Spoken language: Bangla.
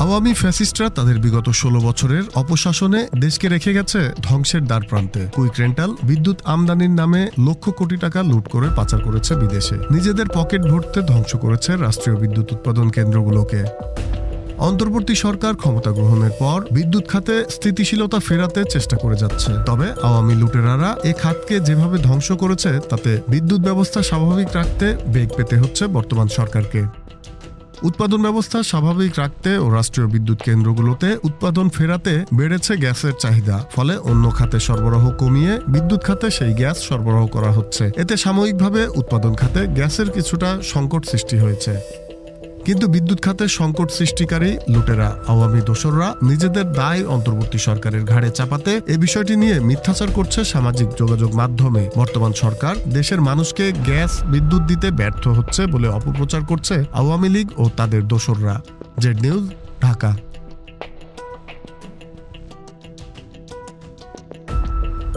আওয়ামী ফ্যাসিস্টরা তাদের বিগত ১৬ বছরের অপশাসনে দেশকে রেখে গেছে ধ্বংসের দ্বারপ্রান্তে। কুইক রেন্টাল বিদ্যুৎ আমদানির নামে লক্ষ কোটি টাকা লুট করে পাচার করেছে বিদেশে। নিজেদের পকেট ভরতে ধ্বংস করেছে রাষ্ট্রীয় বিদ্যুৎ উৎপাদন কেন্দ্রগুলোকে। অন্তর্বর্তী সরকার ক্ষমতা গ্রহণের পর বিদ্যুৎ খাতে স্থিতিশীলতা ফেরাতে চেষ্টা করে যাচ্ছে। তবে আওয়ামী লুটেরারা এ খাতকে যেভাবে ধ্বংস করেছে তাতে বিদ্যুৎ ব্যবস্থা স্বাভাবিক রাখতে বেগ পেতে হচ্ছে বর্তমান সরকারকে। উৎপাদন ব্যবস্থা স্বাভাবিক রাখতে ও রাষ্ট্রীয় বিদ্যুৎ কেন্দ্রগুলোতে উৎপাদন ফেরাতে বেড়েছে গ্যাসের চাহিদা। ফলে অন্য খাতে সরবরাহ কমিয়ে বিদ্যুৎ খাতে সেই গ্যাস সরবরাহ করা হচ্ছে। এতে সাময়িকভাবে উৎপাদন খাতে গ্যাসের কিছুটা সংকট সৃষ্টি হয়েছে। কিন্তু বিদ্যুৎ খাতে সংকট সৃষ্টিকারী লুটেরা আওয়ামী দোসররা নিজেদের দায় অন্তর্বর্তী সরকারের ঘাড়ে চাপাতে এ বিষয়টি নিয়ে মিথ্যাচার করছে সামাজিক যোগাযোগ মাধ্যমে। বর্তমান সরকার দেশের মানুষকে গ্যাস বিদ্যুৎ দিতে ব্যর্থ হচ্ছে বলে অপপ্রচার করছে আওয়ামী লীগ ও তাদের দোসররা। Z news, Dhaka.